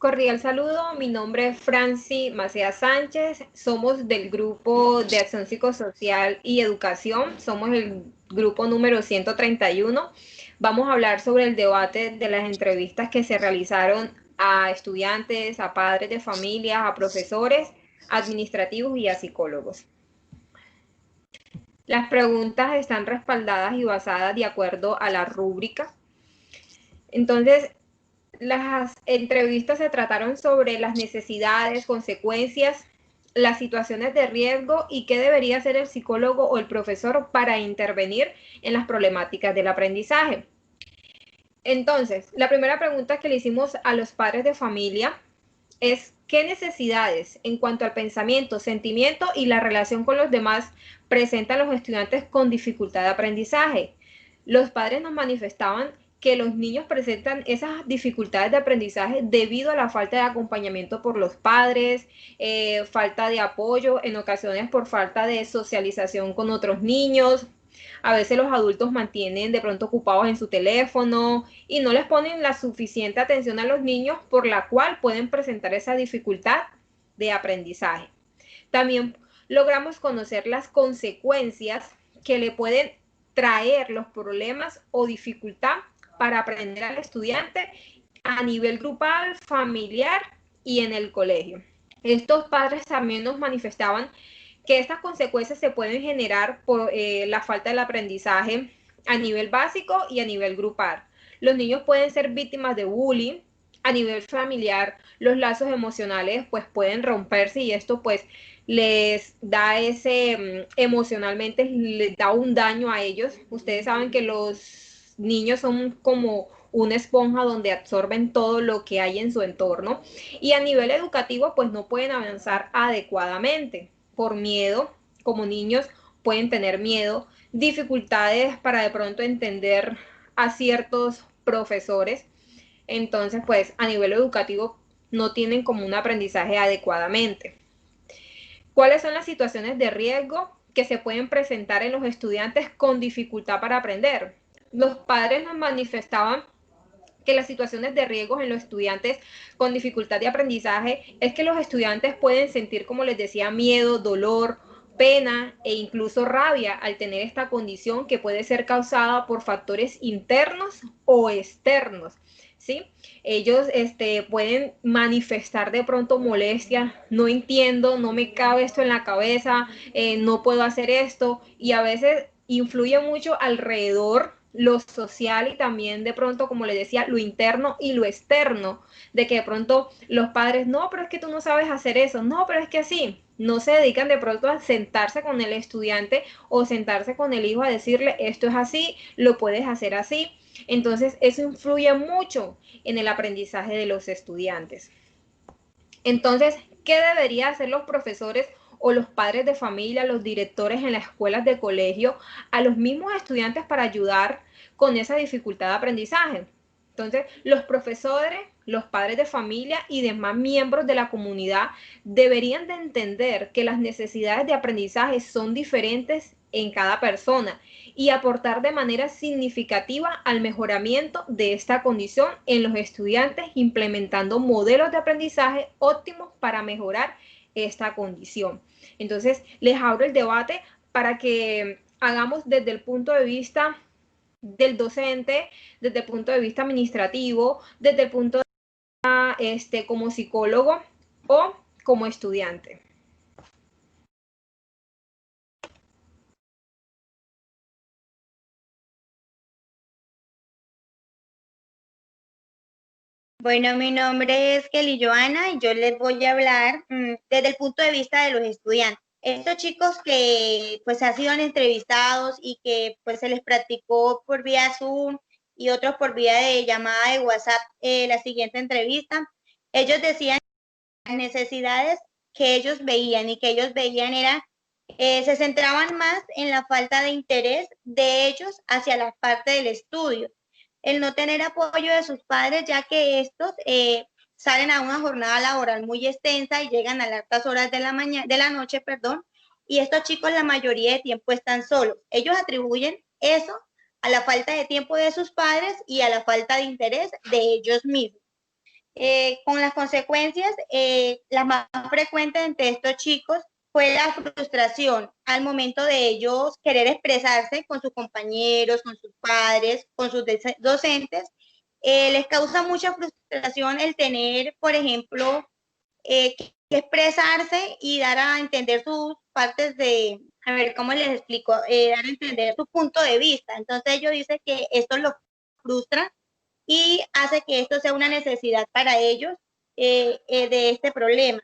Cordial saludo, mi nombre es Franci Macías Sánchez, somos del grupo de Acción Psicosocial y Educación, somos el grupo número 131. Vamos a hablar sobre el debate de las entrevistas que se realizaron a estudiantes, a padres de familia, a profesores, administrativos y a psicólogos. Las preguntas están respaldadas y basadas de acuerdo a la rúbrica. Entonces, las entrevistas se trataron sobre las necesidades, consecuencias, las situaciones de riesgo y qué debería hacer el psicólogo o el profesor para intervenir en las problemáticas del aprendizaje. Entonces, la primera pregunta que le hicimos a los padres de familia es qué necesidades en cuanto al pensamiento, sentimiento y la relación con los demás presentan los estudiantes con dificultad de aprendizaje. Los padres nos manifestaban que los niños presentan esas dificultades de aprendizaje debido a la falta de acompañamiento por los padres, falta de apoyo, en ocasiones por falta de socialización con otros niños. A veces los adultos mantienen de pronto ocupados en su teléfono y no les ponen la suficiente atención a los niños, por la cual pueden presentar esa dificultad de aprendizaje. También logramos conocer las consecuencias que le pueden traer los problemas o dificultad para aprender al estudiante a nivel grupal, familiar y en el colegio. Estos padres también nos manifestaban que estas consecuencias se pueden generar por la falta del aprendizaje a nivel básico y a nivel grupal. Los niños pueden ser víctimas de bullying. A nivel familiar, los lazos emocionales pues pueden romperse y esto pues les da emocionalmente les da un daño a ellos. Ustedes saben que los niños son como una esponja donde absorben todo lo que hay en su entorno y a nivel educativo pues no pueden avanzar adecuadamente por miedo, como niños pueden tener miedo, dificultades para de pronto entender a ciertos profesores. Entonces, pues a nivel educativo no tienen como un aprendizaje adecuadamente. ¿Cuáles son las situaciones de riesgo que se pueden presentar en los estudiantes con dificultad para aprender? Los padres nos manifestaban que las situaciones de riesgo en los estudiantes con dificultad de aprendizaje es que los estudiantes pueden sentir, como les decía, miedo, dolor, pena e incluso rabia al tener esta condición que puede ser causada por factores internos o externos. ¿Sí? Ellos pueden manifestar de pronto molestia, no entiendo, no me cabe esto en la cabeza, no puedo hacer esto, y a veces influye mucho alrededor lo social y también de pronto, como le decía, lo interno y lo externo, de que de pronto los padres, no, pero es que tú no sabes hacer eso, no, pero es que así, no se dedican de pronto a sentarse con el estudiante o sentarse con el hijo a decirle, esto es así, lo puedes hacer así. Entonces, eso influye mucho en el aprendizaje de los estudiantes. Entonces, ¿qué deberían hacer los profesores o los padres de familia, los directores en las escuelas de colegio, a los mismos estudiantes para ayudar con esa dificultad de aprendizaje? Entonces, los profesores, los padres de familia y demás miembros de la comunidad deberían de entender que las necesidades de aprendizaje son diferentes en cada persona y aportar de manera significativa al mejoramiento de esta condición en los estudiantes, implementando modelos de aprendizaje óptimos para mejorar esta condición. Entonces, les abro el debate para que hagamos desde el punto de vista del docente, desde el punto de vista administrativo, desde el punto de vista como psicólogo o como estudiante. Bueno, mi nombre es Kelly Joana y yo les voy a hablar desde el punto de vista de los estudiantes. Estos chicos que pues han sido entrevistados y que pues se les practicó por vía Zoom y otros por vía de llamada de WhatsApp la siguiente entrevista, ellos decían que las necesidades que ellos veían y que ellos veían era, se centraban más en la falta de interés de ellos hacia la parte del estudio, el no tener apoyo de sus padres, ya que estos salen a una jornada laboral muy extensa y llegan a las altas horas de la noche, perdón, y estos chicos la mayoría de tiempo están solos. Ellos atribuyen eso a la falta de tiempo de sus padres y a la falta de interés de ellos mismos. Con las consecuencias, las más frecuentes entre estos chicos fue la frustración al momento de ellos querer expresarse con sus compañeros, con sus padres, con sus docentes. Les causa mucha frustración el tener, por ejemplo, que expresarse y dar a entender sus partes de, a ver, ¿cómo les explico? Dar a entender su punto de vista. Entonces ellos dicen que esto los frustra y hace que esto sea una necesidad para ellos de este problema.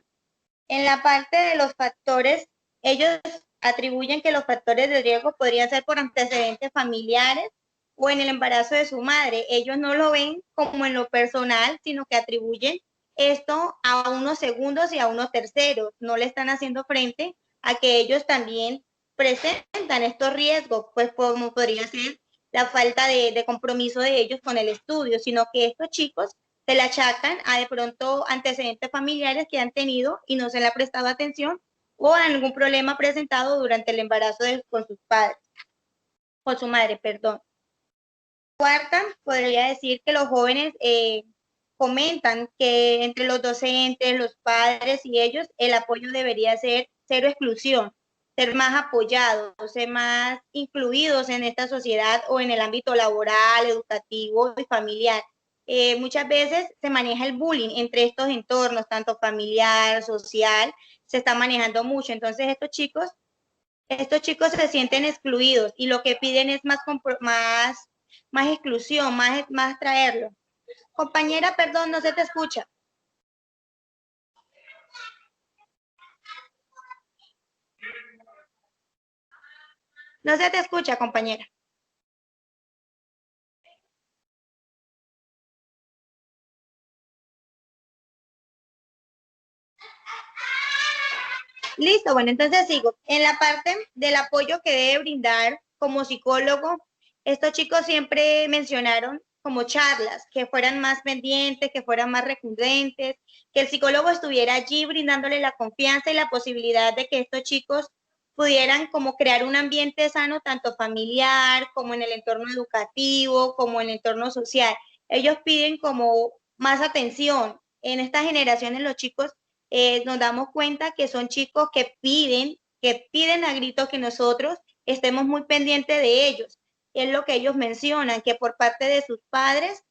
En la parte de los factores, ellos atribuyen que los factores de riesgo podrían ser por antecedentes familiares o en el embarazo de su madre. Ellos no lo ven como en lo personal, sino que atribuyen esto a unos segundos y a unos terceros. No le están haciendo frente a que ellos también presentan estos riesgos, pues como podría ser la falta de compromiso de ellos con el estudio, sino que estos chicos se le achacan a de pronto antecedentes familiares que han tenido y no se le ha prestado atención o a algún problema presentado durante el embarazo con sus padres, con su madre, perdón. Cuarta, podría decir que los jóvenes comentan que entre los docentes, los padres y ellos, el apoyo debería ser cero exclusión, ser más apoyados, ser más incluidos en esta sociedad o en el ámbito laboral, educativo y familiar. Muchas veces se maneja el bullying entre estos entornos, tanto familiar, social, se está manejando mucho. Entonces estos chicos se sienten excluidos y lo que piden es más exclusión, más traerlo. Compañera, perdón, no se te escucha. No se te escucha, compañera. Listo, bueno, entonces sigo. En la parte del apoyo que debe brindar como psicólogo, estos chicos siempre mencionaron como charlas, que fueran más pendientes, que fueran más recurrentes, que el psicólogo estuviera allí brindándole la confianza y la posibilidad de que estos chicos pudieran como crear un ambiente sano, tanto familiar como en el entorno educativo, como en el entorno social. Ellos piden como más atención. En esta generación, los chicos nos damos cuenta que son chicos que piden a gritos que nosotros estemos muy pendientes de ellos. Es lo que ellos mencionan, que por parte de sus padres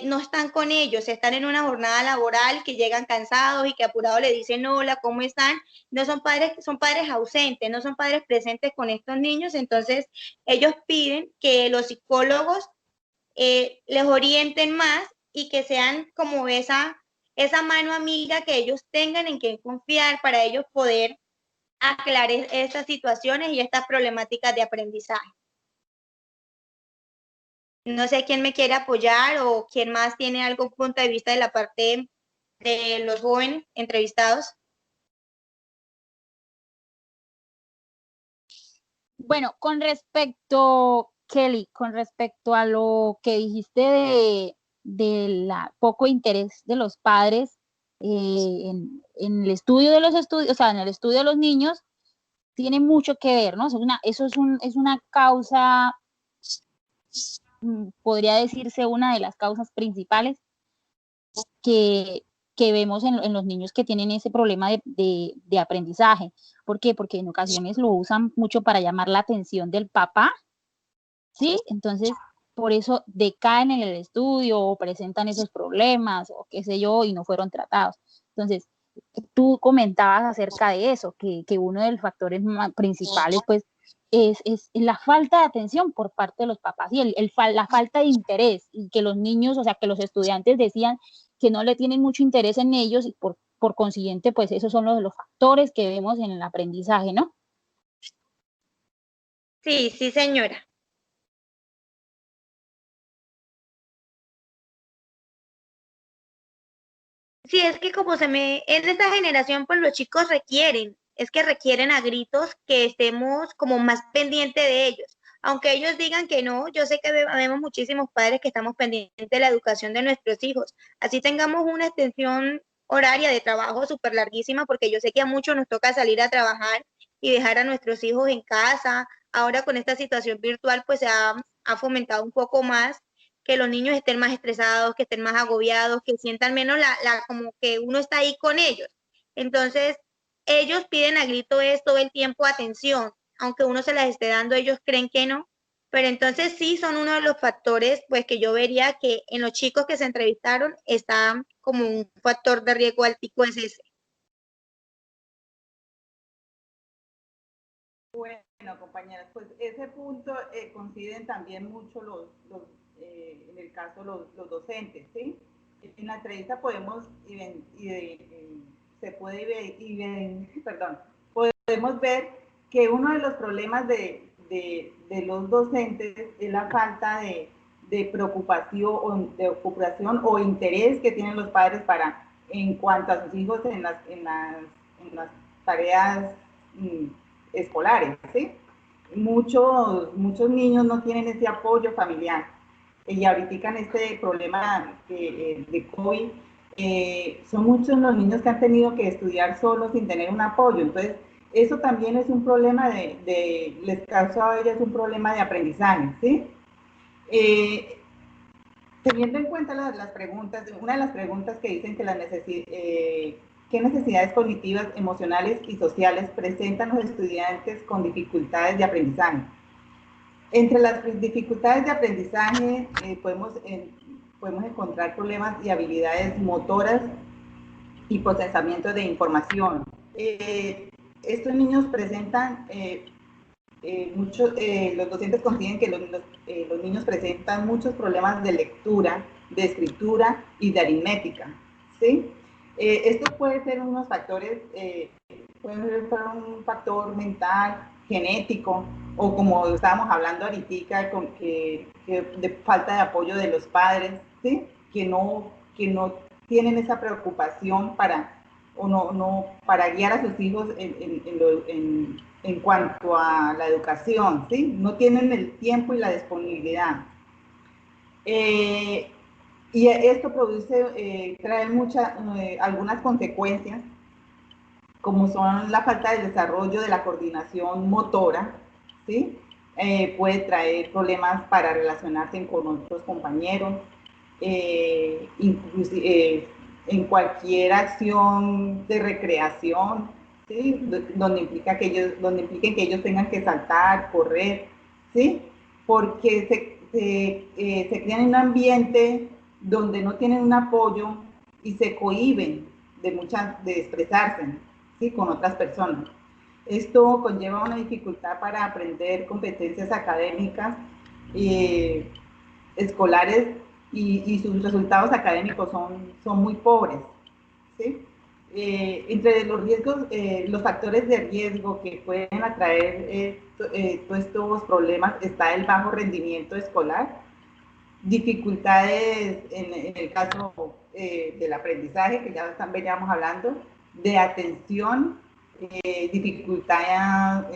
no están con ellos, están en una jornada laboral, que llegan cansados y que apurados le dicen hola, ¿cómo están? No son padres ausentes, no son padres presentes con estos niños, entonces ellos piden que los psicólogos les orienten más y que sean como esa mano amiga que ellos tengan en que confiar para ellos poder aclarar estas situaciones y estas problemáticas de aprendizaje. No sé quién me quiere apoyar o quién más tiene algún punto de vista de la parte de los jóvenes entrevistados. Bueno, con respecto, Kelly, con respecto a lo que dijiste de la poco interés de los padres en el estudio de los estudios, o sea, en el estudio de los niños, tiene mucho que ver, ¿no? Es una causa, podría decirse una de las causas principales que, que vemos en los niños que tienen ese problema de aprendizaje. ¿Por qué? Porque en ocasiones lo usan mucho para llamar la atención del papá, ¿sí? Entonces, por eso decaen en el estudio o presentan esos problemas o qué sé yo y no fueron tratados. Entonces, tú comentabas acerca de eso, que uno de los factores principales, pues, es la falta de atención por parte de los papás y la falta de interés y que los niños, o sea, que los estudiantes decían que no le tienen mucho interés en ellos y por consiguiente, pues esos son los factores que vemos en el aprendizaje, ¿no? Sí, sí, señora. Sí, es que en esta generación, pues los chicos requieren a gritos que estemos como más pendientes de ellos. Aunque ellos digan que no, yo sé que vemos muchísimos padres que estamos pendientes de la educación de nuestros hijos. Así tengamos una extensión horaria de trabajo súper larguísima, porque yo sé que a muchos nos toca salir a trabajar y dejar a nuestros hijos en casa. Ahora con esta situación virtual, pues ha fomentado un poco más que los niños estén más estresados, que estén más agobiados, que sientan menos como que uno está ahí con ellos. Entonces, ellos piden a grito es todo el tiempo atención, aunque uno se las esté dando, ellos creen que no, pero entonces sí son uno de los factores, pues que yo vería que en los chicos que se entrevistaron está como un factor de riesgo altico es ese. Bueno, compañeras, pues ese punto coinciden también mucho en el caso los docentes, ¿sí? En la entrevista podemos podemos ver que uno de los problemas de los docentes es la falta de preocupación o interés que tienen los padres en cuanto a sus hijos en las tareas escolares, ¿sí? Muchos niños no tienen ese apoyo familiar. Y ahorita en este problema de COVID, son muchos los niños que han tenido que estudiar solos sin tener un apoyo. Entonces, eso también es un problema les causa a ellas un problema de aprendizaje, ¿sí? Teniendo en cuenta las preguntas, una de las preguntas que dicen que ¿qué necesidades cognitivas, emocionales y sociales presentan los estudiantes con dificultades de aprendizaje? Entre las dificultades de aprendizaje podemos encontrar problemas y habilidades motoras y procesamiento de información. Estos niños presentan los docentes consiguen que los niños presentan muchos problemas de lectura, de escritura y de aritmética, ¿sí? Esto puede ser unos factores, puede ser un factor mental, genético, o como estábamos hablando ahorita, de falta de apoyo de los padres, ¿sí? Que no tienen esa preocupación para guiar a sus hijos en cuanto a la educación, ¿sí? No tienen el tiempo y la disponibilidad. Y esto trae algunas consecuencias, como son la falta de desarrollo de la coordinación motora, ¿sí? Puede traer problemas para relacionarse con otros compañeros, inclusive en cualquier acción de recreación, ¿sí? Donde impliquen que ellos tengan que saltar, correr, ¿sí? Porque se crean en un ambiente donde no tienen un apoyo y se cohíben de expresarse, ¿sí? Con otras personas. Esto conlleva una dificultad para aprender competencias académicas escolares y sus resultados académicos son muy pobres, ¿sí? Entre los riesgos, los factores de riesgo que pueden atraer todos estos problemas está el bajo rendimiento escolar, dificultades en el caso del aprendizaje, que ya veníamos hablando, de atención, dificultades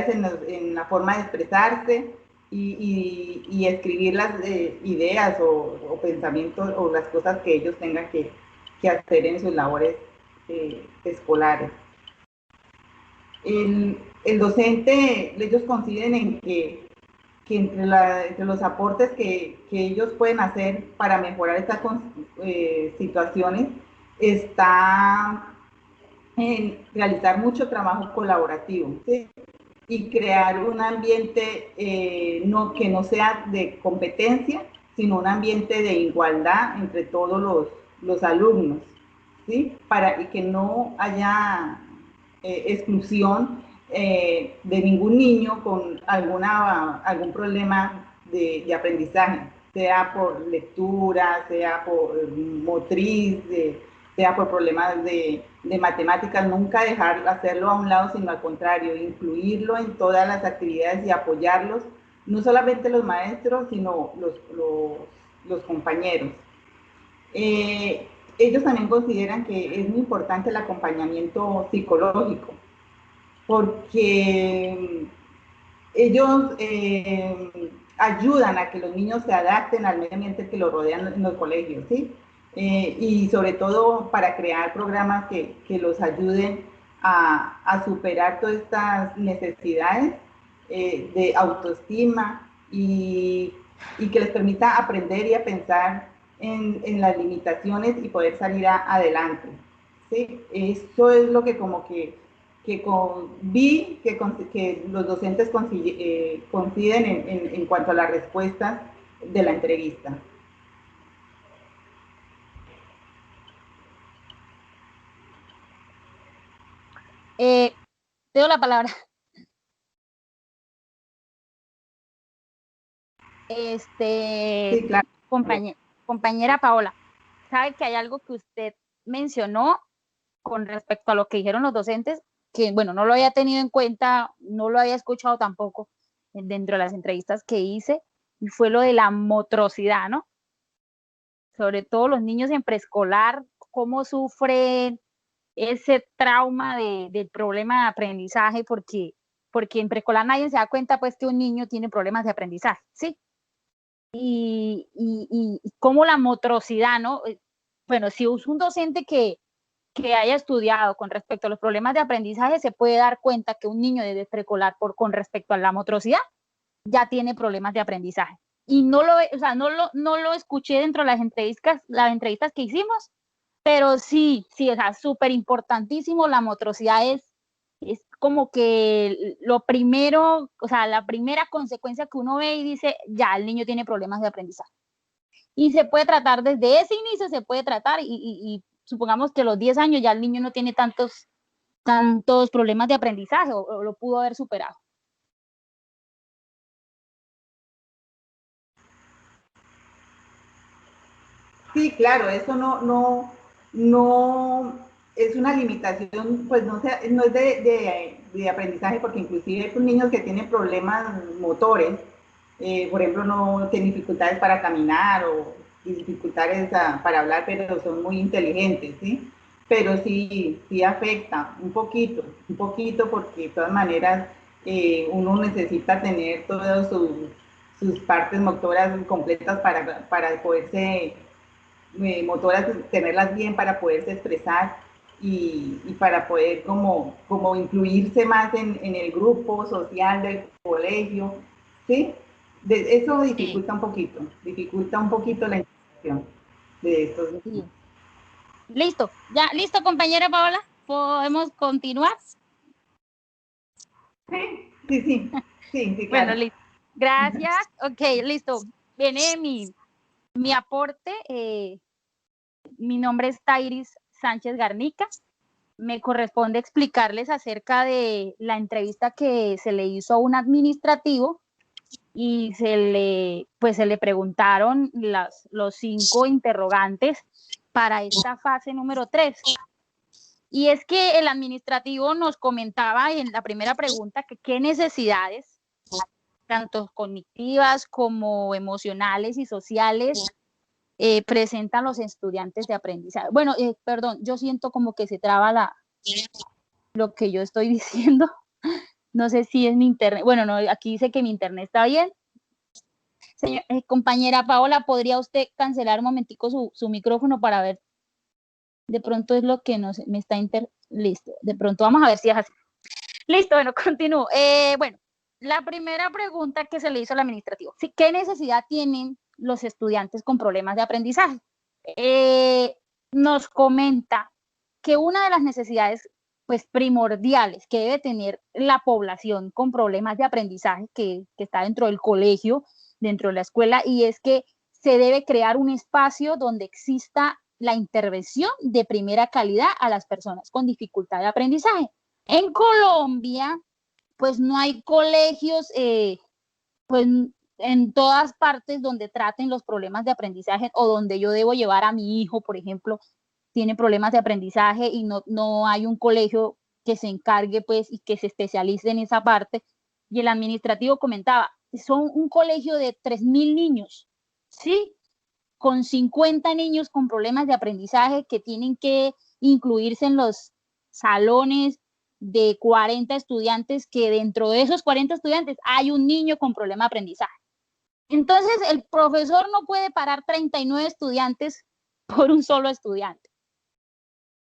en la forma de expresarse y escribir las ideas o pensamientos o las cosas que ellos tengan que hacer en sus labores escolares. El docente, ellos consideren que entre los aportes que ellos pueden hacer para mejorar estas situaciones está en realizar mucho trabajo colaborativo, ¿sí? Y crear un ambiente que no sea de competencia, sino un ambiente de igualdad entre todos los alumnos, ¿sí? Y que no haya exclusión de ningún niño con algún problema de aprendizaje, sea por lectura, sea por motriz, sea por problemas de matemáticas, nunca hacerlo a un lado, sino al contrario, incluirlo en todas las actividades y apoyarlos, no solamente los maestros, sino los compañeros. Ellos también consideran que es muy importante el acompañamiento psicológico, porque ellos ayudan a que los niños se adapten al medio ambiente que los rodean en los colegios, ¿sí? Y sobre todo para crear programas que los ayuden a superar todas estas necesidades de autoestima y y que les permita aprender y a pensar en las limitaciones y poder salir adelante. ¿Sí? Eso es lo que como que vi que los docentes coinciden en cuanto a las respuestas de la entrevista. Te doy la palabra. Sí, claro. Compañera Paola, sabe que hay algo que usted mencionó con respecto a lo que dijeron los docentes, que bueno, no lo había tenido en cuenta, no lo había escuchado tampoco dentro de las entrevistas que hice, y fue lo de la motricidad, ¿no? Sobre todo los niños en preescolar, cómo sufren ese trauma del problema de aprendizaje, porque en preescolar nadie se da cuenta pues que un niño tiene problemas de aprendizaje, ¿sí? Y cómo la motricidad, ¿no? Bueno, si es un docente que haya estudiado con respecto a los problemas de aprendizaje, se puede dar cuenta que un niño desde preescolar con respecto a la motricidad ya tiene problemas de aprendizaje. Y no lo escuché dentro de las entrevistas que hicimos, pero sí, o sea, súper importantísimo. La motricidad es como que lo primero, o sea, la primera consecuencia que uno ve y dice, ya, el niño tiene problemas de aprendizaje. Y se puede tratar desde ese inicio, se puede tratar y supongamos que a los 10 años ya el niño no tiene tantos problemas de aprendizaje o lo pudo haber superado. Sí, claro, eso no es una limitación, pues no es de aprendizaje, porque inclusive hay niños que tienen problemas motores, por ejemplo, no tienen dificultades para caminar o dificultades para hablar, pero son muy inteligentes, ¿sí? Pero sí afecta un poquito, porque de todas maneras uno necesita tener todas sus partes motoras completas para poderse motoras, tenerlas bien para poderse expresar y para poder como incluirse más en el grupo social del colegio, ¿sí? Eso dificulta un poquito la integración de estos. Sí. Listo, ya, listo, compañera Paola, podemos continuar. Sí, claro. Bueno, listo. Gracias. Ok, listo. Viene mi aporte. Mi nombre es Tairis Sánchez Garnica. Me corresponde explicarles acerca de la entrevista que se le hizo a un administrativo y se le preguntaron los 5 interrogantes para esta fase número 3. Y es que el administrativo nos comentaba en la primera pregunta que qué necesidades, tanto cognitivas como emocionales y sociales, presentan los estudiantes de aprendizaje. Bueno, perdón, yo siento como que se traba lo que yo estoy diciendo. No sé si es mi internet. Bueno, no, aquí dice que mi internet está bien. Señor, compañera Paola, ¿podría usted cancelar un momentico su micrófono para ver? De pronto es lo que me está listo. De pronto vamos a ver si es así. Listo, bueno, continúo. Bueno, la primera pregunta que se le hizo al administrativo, ¿qué necesidad tienen los estudiantes con problemas de aprendizaje? Nos comenta que una de las necesidades pues primordiales que debe tener la población con problemas de aprendizaje que está dentro del colegio, dentro de la escuela, y es que se debe crear un espacio donde exista la intervención de primera calidad a las personas con dificultad de aprendizaje. En Colombia, pues no hay colegios, pues en todas partes donde traten los problemas de aprendizaje o donde yo debo llevar a mi hijo, por ejemplo, tiene problemas de aprendizaje y no hay un colegio que se encargue pues y que se especialice en esa parte. Y el administrativo comentaba, son un colegio de 3.000 niños, ¿sí? Con 50 niños con problemas de aprendizaje que tienen que incluirse en los salones de 40 estudiantes, que dentro de esos 40 estudiantes hay un niño con problema de aprendizaje. Entonces, el profesor no puede parar 39 estudiantes por un solo estudiante.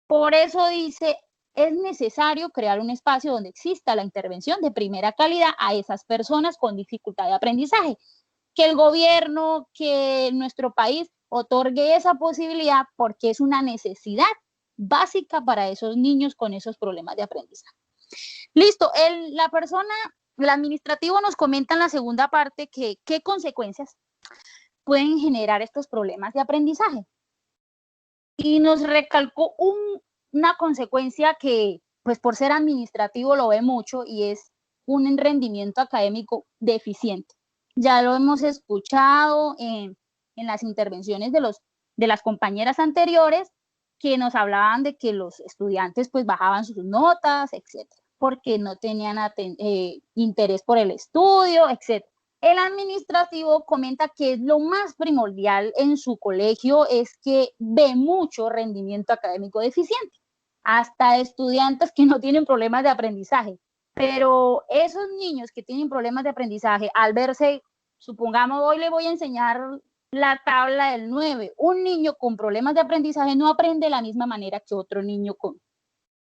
Por eso dice, es necesario crear un espacio donde exista la intervención de primera calidad a esas personas con dificultad de aprendizaje. que el gobierno, que nuestro país otorgue esa posibilidad porque es una necesidad básica para esos niños con esos problemas de aprendizaje. Listo, el administrativo nos comenta en la segunda parte que qué consecuencias pueden generar estos problemas de aprendizaje. Y nos recalcó una consecuencia que, pues por ser administrativo lo ve mucho, y es un rendimiento académico deficiente. Ya lo hemos escuchado en las intervenciones de las compañeras anteriores, que nos hablaban de que los estudiantes pues bajaban sus notas, etcétera, porque no tenían interés por el estudio, etcétera. El administrativo comenta que lo más primordial en su colegio es que ve mucho rendimiento académico deficiente, hasta estudiantes que no tienen problemas de aprendizaje. Pero esos niños que tienen problemas de aprendizaje, al verse, supongamos, hoy le voy a enseñar la tabla del 9, un niño con problemas de aprendizaje no aprende de la misma manera que otro niño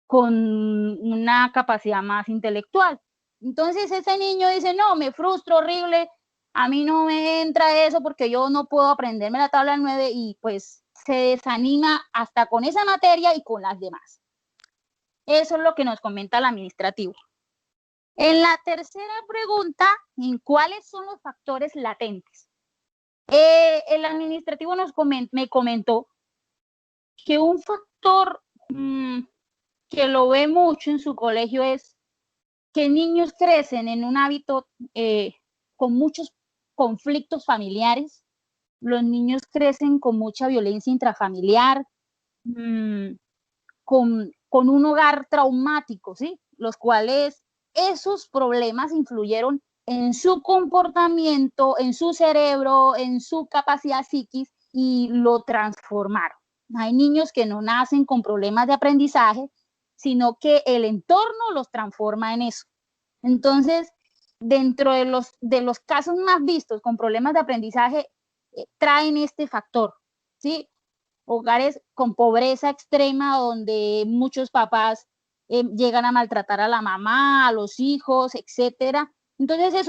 con una capacidad más intelectual. Entonces ese niño dice, no, me frustro horrible, a mí no me entra eso porque yo no puedo aprenderme la tabla del 9, y pues se desanima hasta con esa materia y con las demás. Eso es lo que nos comenta el administrativo. En la tercera pregunta, ¿en cuáles son los factores latentes? El administrativo me comentó que un factor que lo ve mucho en su colegio es que niños crecen en un hábito con muchos conflictos familiares. Los niños crecen con mucha violencia intrafamiliar, con un hogar traumático, ¿sí? Los cuales esos problemas influyeron en su comportamiento, en su cerebro, en su capacidad psíquica, y lo transformaron. Hay niños que no nacen con problemas de aprendizaje, sino que el entorno los transforma en eso. Entonces, dentro de los casos más vistos con problemas de aprendizaje, traen este factor, ¿sí? Hogares con pobreza extrema, donde muchos papás llegan a maltratar a la mamá, a los hijos, etcétera. Entonces,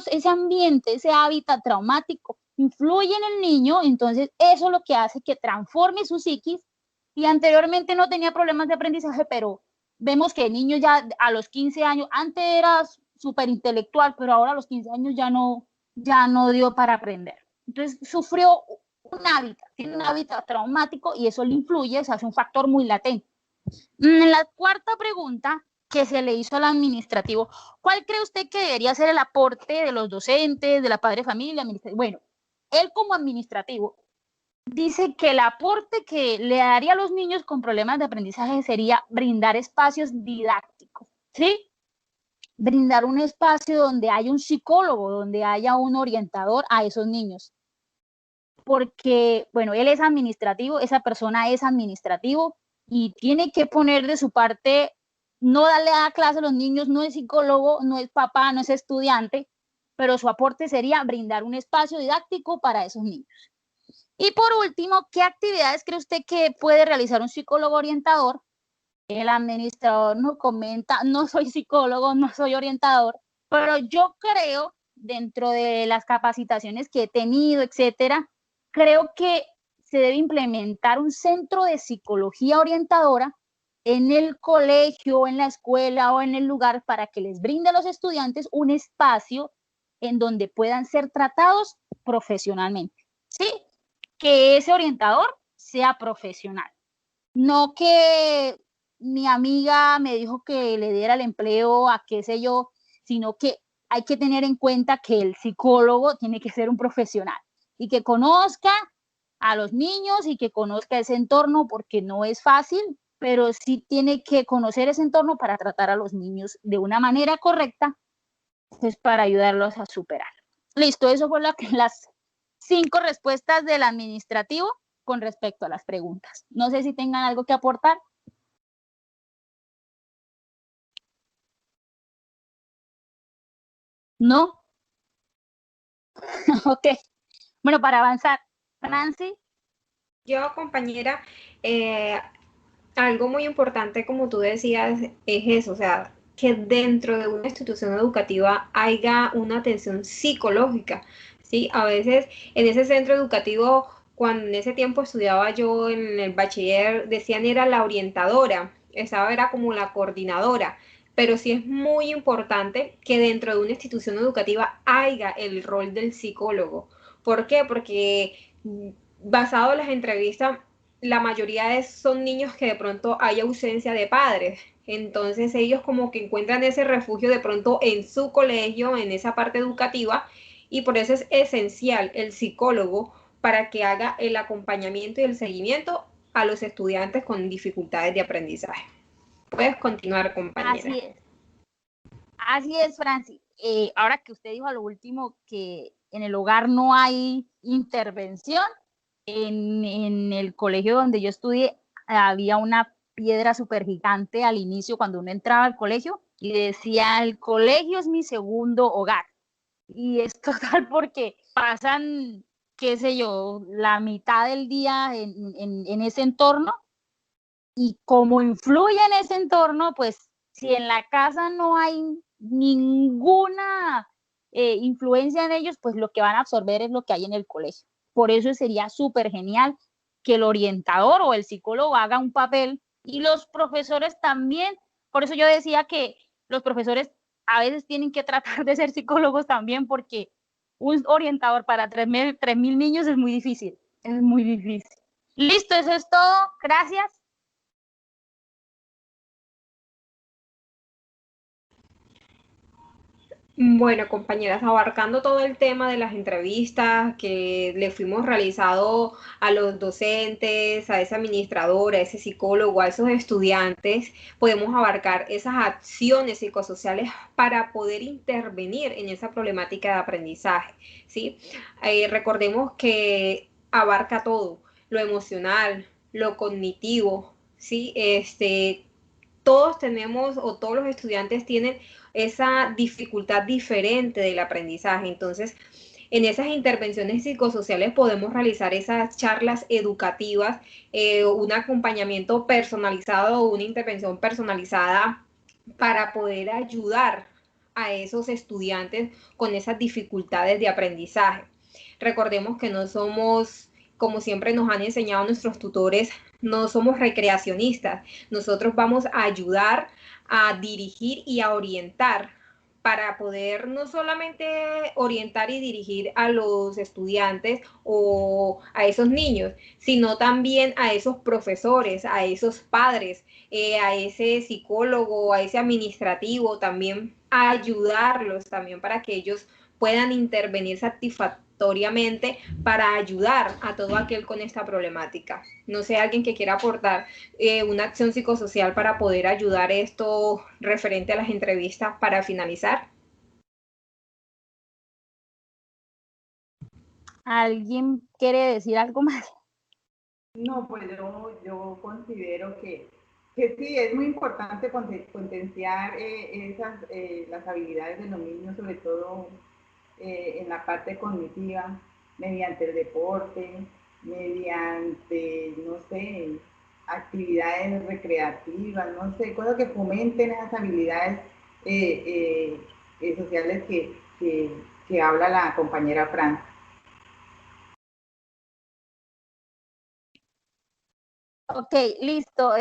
ese ambiente, ese hábitat traumático influye en el niño. Entonces eso es lo que hace que transforme su psiquis, y anteriormente no tenía problemas de aprendizaje, pero vemos que el niño ya a los 15 años, antes era súper intelectual, pero ahora a los 15 años ya no dio para aprender. Entonces sufrió tiene un hábitat traumático, y eso le influye, o sea, es un factor muy latente. En la cuarta pregunta que se le hizo al administrativo, ¿cuál cree usted que debería ser el aporte de los docentes, de la padre de familia? Bueno, él como administrativo dice que el aporte que le daría a los niños con problemas de aprendizaje sería brindar espacios didácticos, ¿sí? Brindar un espacio donde haya un psicólogo, donde haya un orientador a esos niños. Porque, bueno, él es administrativo, esa persona es administrativo, y tiene que poner de su parte, no darle a clase a los niños, no es psicólogo, no es papá, no es estudiante, pero su aporte sería brindar un espacio didáctico para esos niños. Y por último, ¿qué actividades cree usted que puede realizar un psicólogo orientador? El administrador nos comenta, no soy psicólogo, no soy orientador, pero yo creo, dentro de las capacitaciones que he tenido, etcétera, creo que se debe implementar un centro de psicología orientadora en el colegio, en la escuela o en el lugar, para que les brinde a los estudiantes un espacio en donde puedan ser tratados profesionalmente, ¿sí? Que ese orientador sea profesional. No que mi amiga me dijo que le diera el empleo a qué sé yo, sino que hay que tener en cuenta que el psicólogo tiene que ser un profesional y que conozca a los niños y que conozca ese entorno, porque no es fácil, pero sí tiene que conocer ese entorno para tratar a los niños de una manera correcta, pues para ayudarlos a superar. Listo, eso fue las 5 respuestas del administrativo con respecto a las preguntas. No sé si tengan algo que aportar. ¿No? Ok. Bueno, para avanzar, Nancy. Yo, compañera, algo muy importante, como tú decías, es eso, o sea, que dentro de una institución educativa haya una atención psicológica. ¿sí? A veces en ese centro educativo, cuando en ese tiempo estudiaba yo en el bachiller, decían era la orientadora, esa era como la coordinadora, pero sí es muy importante que dentro de una institución educativa haya el rol del psicólogo. ¿Por qué? Porque basado en las entrevistas, la mayoría son niños que de pronto hay ausencia de padres. Entonces ellos como que encuentran ese refugio de pronto en su colegio, en esa parte educativa, y por eso es esencial el psicólogo para que haga el acompañamiento y el seguimiento a los estudiantes con dificultades de aprendizaje. Puedes continuar, compañera. Así es, Francis. Ahora que usted dijo a lo último que en el hogar no hay intervención, en el colegio donde yo estudié había una piedra súper gigante al inicio cuando uno entraba al colegio y decía, el colegio es mi segundo hogar. Y es total porque pasan, qué sé yo, la mitad del día en ese entorno y como influye en ese entorno, pues si en la casa no hay ninguna influencia en ellos, pues lo que van a absorber es lo que hay en el colegio. Por eso sería súper genial que el orientador o el psicólogo haga un papel y los profesores también. Por eso yo decía que los profesores a veces tienen que tratar de ser psicólogos también, porque un orientador para 3.000 niños es muy difícil. Es muy difícil. Listo, eso es todo. Gracias. Bueno, compañeras, abarcando todo el tema de las entrevistas que le fuimos realizando a los docentes, a ese administrador, a ese psicólogo, a esos estudiantes, podemos abarcar esas acciones psicosociales para poder intervenir en esa problemática de aprendizaje, ¿sí? Recordemos que abarca todo, lo emocional, lo cognitivo, ¿sí? Todos tenemos o todos los estudiantes tienen esa dificultad diferente del aprendizaje. Entonces, en esas intervenciones psicosociales podemos realizar esas charlas educativas, un acompañamiento personalizado o una intervención personalizada para poder ayudar a esos estudiantes con esas dificultades de aprendizaje. Recordemos que no somos, como siempre nos han enseñado nuestros tutores, no somos recreacionistas. Nosotros vamos a ayudar a dirigir y a orientar para poder no solamente orientar y dirigir a los estudiantes o a esos niños, sino también a esos profesores, a esos padres, a ese psicólogo, a ese administrativo, también a ayudarlos también para que ellos puedan intervenir satisfactoriamente para ayudar a todo aquel con esta problemática. No sé, alguien que quiera aportar una acción psicosocial para poder ayudar esto referente a las entrevistas para finalizar. ¿Alguien quiere decir algo más? No, pues yo considero que sí, es muy importante potenciar las habilidades de los niños, sobre todo en la parte cognitiva, mediante el deporte, mediante, no sé, actividades recreativas, no sé, cosas que fomenten esas habilidades sociales que habla la compañera Fran. Ok, listo.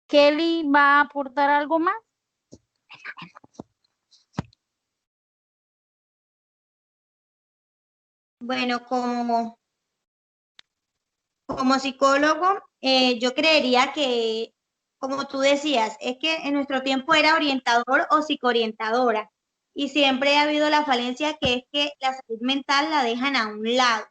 Kelly va a aportar algo más. Bueno, como psicólogo, yo creería que, como tú decías, es que en nuestro tiempo era orientador o psicoorientadora y siempre ha habido la falencia que es que la salud mental la dejan a un lado.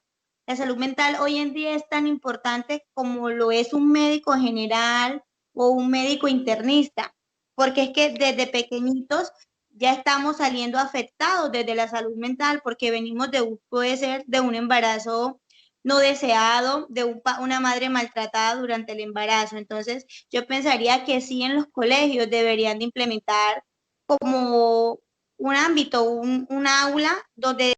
La salud mental hoy en día es tan importante como lo es un médico general o un médico internista, porque es que desde pequeñitos ya estamos saliendo afectados desde la salud mental porque venimos puede ser de un embarazo no deseado, de una madre maltratada durante el embarazo. Entonces, yo pensaría que sí en los colegios deberían de implementar como un ámbito, un aula donde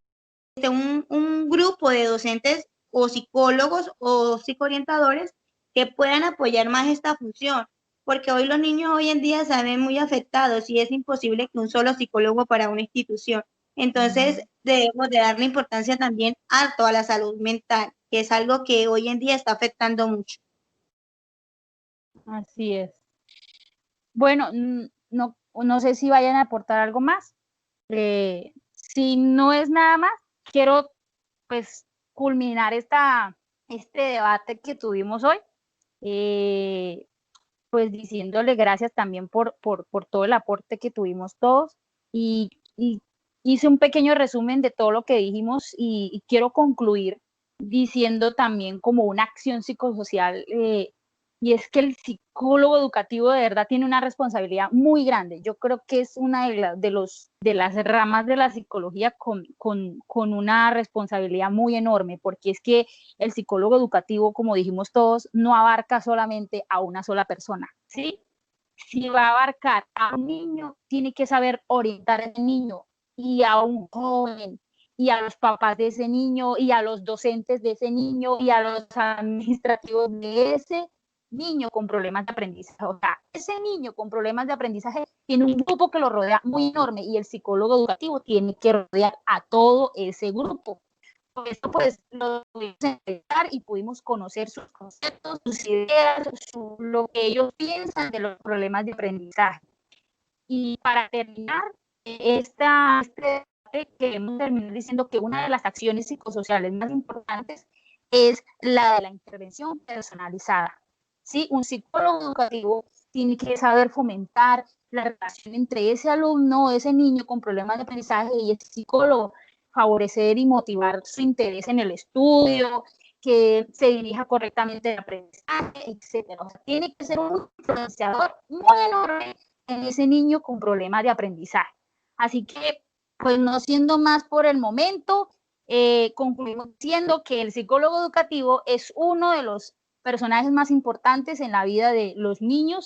esté un grupo de docentes o psicólogos o psicoorientadores que puedan apoyar más esta función, porque hoy los niños hoy en día se ven muy afectados y es imposible que un solo psicólogo para una institución. Entonces, debemos de darle importancia también a toda la salud mental, que es algo que hoy en día está afectando mucho. Así es. Bueno, no sé si vayan a aportar algo más. Si no es nada más, quiero pues culminar este debate que tuvimos hoy, pues diciéndole gracias también por todo el aporte que tuvimos todos y hice un pequeño resumen de todo lo que dijimos y quiero concluir diciendo también como una acción psicosocial, y es que el psicólogo educativo de verdad tiene una responsabilidad muy grande. Yo creo que es una de las ramas de la psicología con una responsabilidad muy enorme, porque es que el psicólogo educativo, como dijimos todos, no abarca solamente a una sola persona, ¿sí? Si va a abarcar a un niño, tiene que saber orientar a ese niño y a un joven y a los papás de ese niño y a los docentes de ese niño y a los administrativos de ese niño con problemas de aprendizaje. O sea, ese niño con problemas de aprendizaje tiene un grupo que lo rodea muy enorme y el psicólogo educativo tiene que rodear a todo ese grupo. Por eso, pues, lo pudimos entrevistar y pudimos conocer sus conceptos, sus ideas, lo que ellos piensan de los problemas de aprendizaje. Y para terminar, este debate queremos terminar diciendo que una de las acciones psicosociales más importantes es la de la intervención personalizada. ¿Sí? Un psicólogo educativo tiene que saber fomentar la relación entre ese alumno, ese niño con problemas de aprendizaje y el psicólogo, favorecer y motivar su interés en el estudio, que se dirija correctamente el aprendizaje, etc. O sea, tiene que ser un influenciador muy enorme en ese niño con problemas de aprendizaje. Así que, pues no siendo más por el momento, concluimos diciendo que el psicólogo educativo es uno de los personajes más importantes en la vida de los niños